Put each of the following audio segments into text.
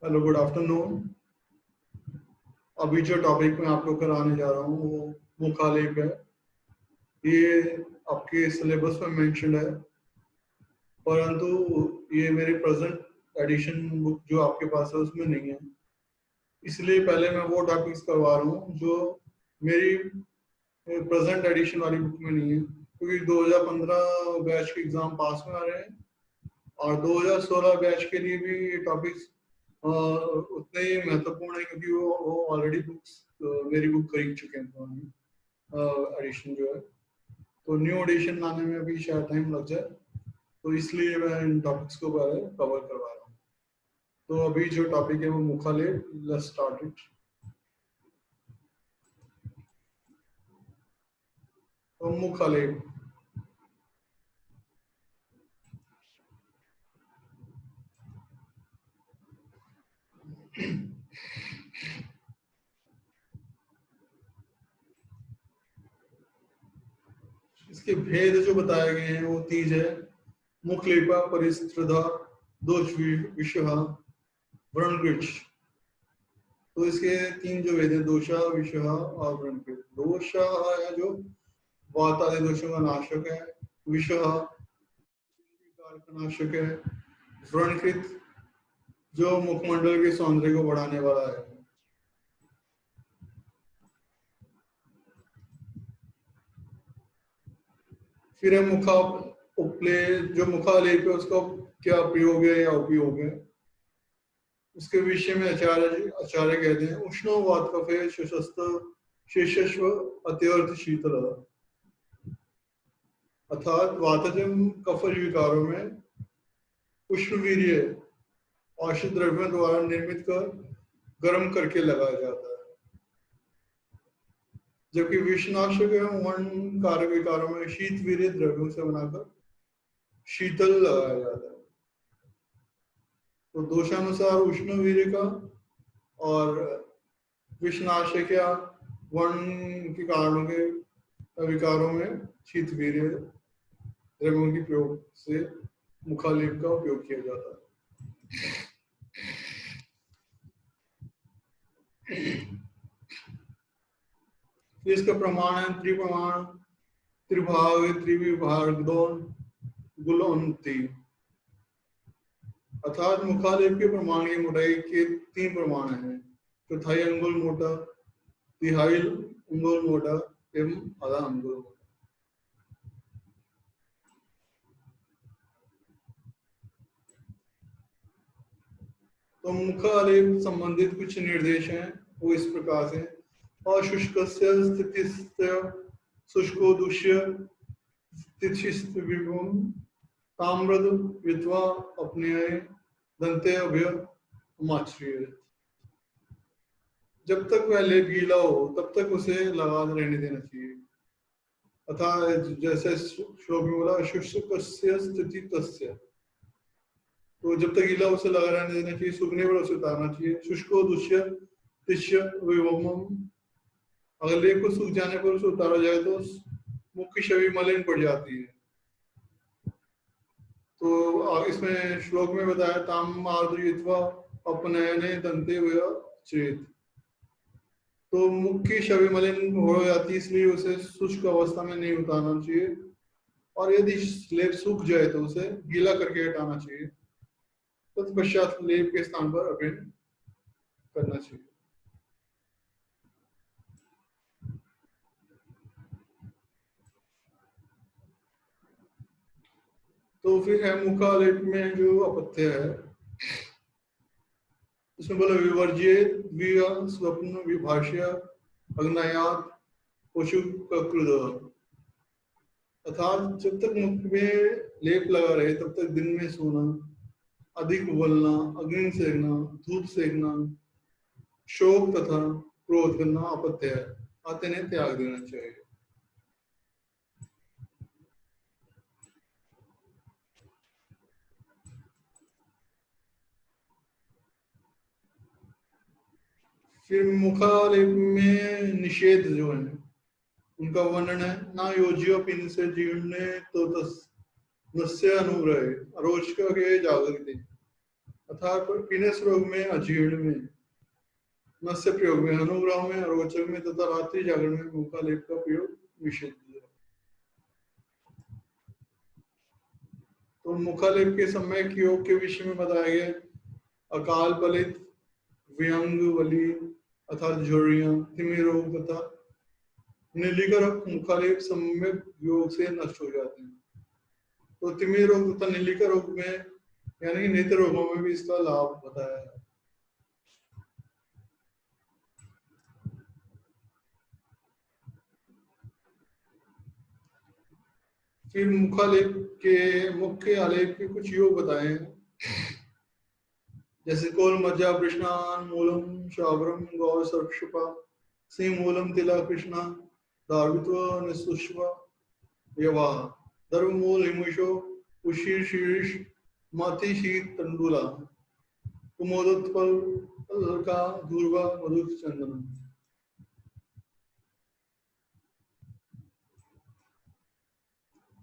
Hello, good afternoon. अभी जो topic मैं आप लोग कराने जा रहा हूँ वो मुखालिब है। ये आपके सिलेबस में मेंशन है, परंतु ये मेरी प्रेजेंट एडिशन बुक जो आपके पास है उसमें नहीं है। इसलिए पहले मैं वो टॉपिक्स करवा रहा हूँ जो मेरी प्रेजेंट एडिशन वाली बुक में नहीं है, क्योंकि 2015 बैच के एग्जाम पास में आ रहे हैं और 2016 बैच के लिए भी ये टॉपिक्स उतने ही महत्वपूर्ण है, क्योंकि वो ऑलरेडी बुक्स मेरी बुक खरीद चुके हैं पुरानी एडिशन जो है। तो न्यू एडिशन लाने में अभी शायद टाइम लग जाए, तो इसलिए मैं इन टॉपिक्स को पहले कवर करवा रहा हूँ। तो अभी जो टॉपिक है वो मुखालिब, लेट्स स्टार्ट इट। तो मुखालिब इसके भेद जो बताए गए हैं वो तीज है: मुखलिपा, परिस्त्रधा, दोष विषह, व्रणकृच। तो इसके तीन जो वेद हैं, दोषा, विषह और व्रणकृत। दोषा है जो वात आदि दोषों का नाशक है, विषह का नाशक है, व्रणकृत जो मुखमंडल के सौंदर्य को बढ़ाने वाला है। फिर है मुखा उपले, जो मुखालेप है उसका क्या प्रयोग है या उपयोग है। उसके विषय में आचार्य आचार्य कहते हैं: उष्णो वात कफे शशस्त शेषस्व अत्यर्थ शीतल। अर्थात वातजम कफज विकारों में उष्णवीर्य औषध द्रव्यों द्वारा निर्मित कर गर्म करके लगाया जाता है, जबकि विषनाशक एवं वर्ण कारक विकारों में शीत वीर्य द्रव्यों से बनाकर शीतल लगाया जाता है। तो दोषानुसार उष्ण वीर्य का और विषनाशक या वर्ण के कारणों के विकारों में शीत वीर्य द्रव्यों के प्रयोग से मुखालिब का उपयोग किया जाता है। इसका प्रमाण है त्रिप्रमाण, त्रिभाग, त्रिविभाग, गुणोन्नति। अर्थात मुखालिब के प्रमाण की मोटाई के तीन प्रमाण हैं: चौथाई अंगुल मोटा, तिहाई अंगुल मोटा एवं आधा अंगुल मोटा। तो मुखालिब संबंधित कुछ निर्देश हैं, वो इस प्रकार से: अशुष्कस्य स्थितिस्य शुष्को दुष्य तिथिस्त विभुम ताम्रद विद्वा अपने दंते अभ्य माच्छ्रिय। जब तक वह लेप गीला हो तब तक उसे लगा रहने देना चाहिए। अर्थात जैसे श्लोक में बोला शुष्कस्य स्थिति तस्य, तो जब तक गीला उसे लगा रहने देना चाहिए, सूखने पर उसे उतारना चाहिए। शुष्को दुष्य तिष्य विवमम, अगर लेप को सूख जाने पर उसे उतारा जाए तो मुख की छवि मलिन पड़ जाती है। तो इसमें श्लोक में बताया ताम आर्द्रित्वा अपनयने दंते चेत, तो मुख की छवि मलिन हो जाती है, इसलिए उसे शुष्क अवस्था में नहीं उतारना चाहिए। और यदि लेप सूख जाए तो उसे गीला करके हटाना चाहिए, तत्पश्चात लेप के स्थान पर अभिन्न करना चाहिए। तो फिर है मुखालेप में जो अपत्य है, इसमें बोला विवर्ज्य विय स्वप्न विभाष्य अग्नयात पशु कृद। अर्थात जब तक मुख में लेप लगा रहे तब तक दिन में सोना, अधिक उबलना, अग्नि सेकना, धूप सेकना, शोक तथा क्रोध करना अपत्य है, आते ने त्याग देना चाहिए। फिर मुखालेप में निषेध जो है उनका वर्णन है: ना योज्य पिन से जीवने तो तस नस्य अनुग्रह अरोचक के जागृति। अर्थात पीनस रोग में, अजीर्ण में, मत्स्य प्रयोग में, अनुग्रह में, रोचक में तथा रात्रि जागरण में मुखालेप का प्रयोग निषिद्ध है। तो मुखालेप के समय के योग के विषय में बताया गया। अकाल बलित, व्यंग वली अर्थात झुर्रियां, तिमिर रोग तथा नीलिका रोग मुखालेप सम्यक योग से नष्ट हो जाते हैं। तो तिमिर रोग तथा नीलिका रोग में यानी नेत्र रोगों में भी इसका लाभ बताया है। फिर मुखालेप के मुख्य आलेप के कुछ योग बताए हैं, जैसे कोल मज्जा कृष्णान मूलम शावरम गौर सर्पशुपा सिंहमूलम तिला कृष्णा दार्वित्व निसुष्वा यवा धर्ममूल हिमुषो उशीर शीर्ष माति शीत तंडुला कुमोदोत्पल का धूर्वा मधु चंदन।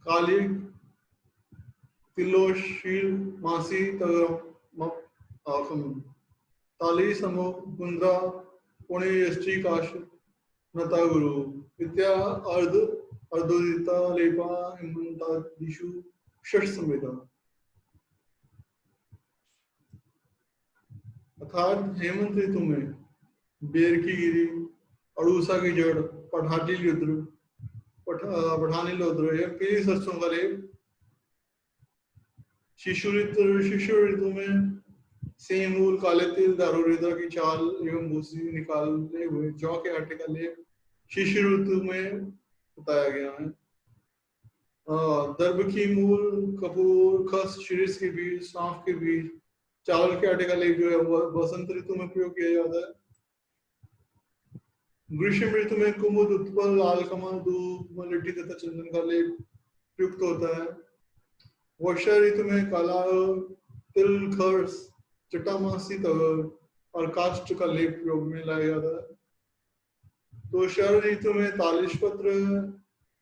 काली तिलोशील मासी तगम आखम ताली समो कुंद्रा पुणे यष्टि काश नता गुरु विद्या अर्ध अर्धोदिता लेपा हिमंता दिशु षट संवेदा। अर्थात हेमंत ऋतु में बेर की गिरी, अड़ूसा की जड़, पठाटी रुद्र, पठानी लोद्र या पीली सरसों का लेप। शिशु ऋतु में सेमूल, काले तिल, दारूरेदा की चाल एवं भूसी निकाले हुए जौ के आटे का लेप शिशु ऋतु में बताया गया है। दर्भ की मूल, कपूर, खस, शीर्ष के बीज, सौंफ के बीज, चावल के आटे का लेप जो है वह बसंत ऋतु में प्रयोग किया जाता है। ग्रीष्म ऋतु में कुमुद, उत्पल, लाल कमल, धूप, मलटी तथा चंदन का लेप प्रयुक्त होता है। वर्षा ऋतु में काला तिल, खर्स, जटामासी तगर और काष्ठ का लेप प्रयोग में लाया जाता है। तो शरद ऋतु में तालिश पत्र,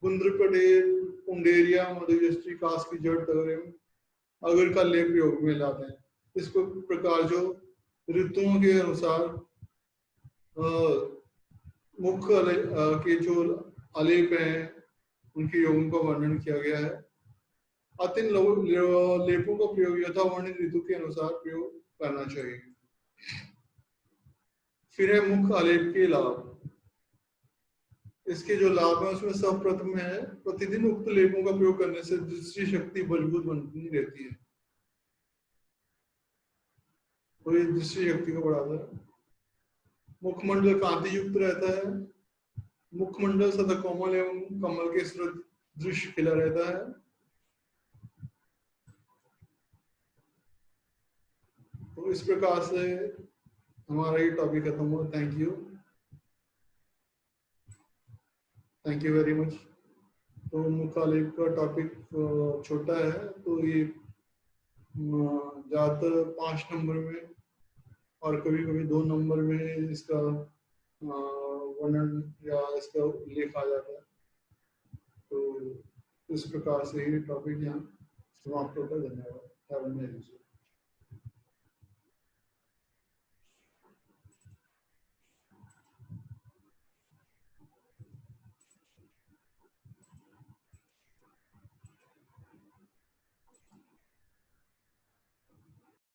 गुंद्र पटेल, पुंडेरिया, मधुजस्टी, कास की जड़ तगर एवं अगर का लेप प्रयोग में लाते हैं। इस प्रकार जो ऋतुओं के अनुसार मुख्य के जो आलेप हैं उनके योगों का वर्णन किया गया है। अतिन लेपों का प्रयोग यथा वर्णित ऋतु के अनुसार प्रयोग करना चाहिए। फिर है मुख्य आलेप के लाभ। इसके जो लाभ है उसमें सर्वप्रथम है प्रतिदिन उक्त लेपों का प्रयोग करने से दृष्टि शक्ति मजबूत बनी रहती है, तो ये दृष्टि शक्ति को बढ़ाता है। मुखमंडल कांति युक्त रहता है। मुखमंडल सदा कोमल एवं कमल के दृश्य खिला रहता है। तो इस प्रकार से हमारा ये टॉपिक खत्म हुआ। Thank you very much. तो मुखालेप का टॉपिक छोटा है, तो ये ज्यादातर 5 नंबर में और कभी कभी 2 नंबर में इसका वर्णन या इसका उल्लेख आ जाता है। तो इस प्रकार से ये टॉपिक यहाँ समाप्त होता है। धन्यवाद।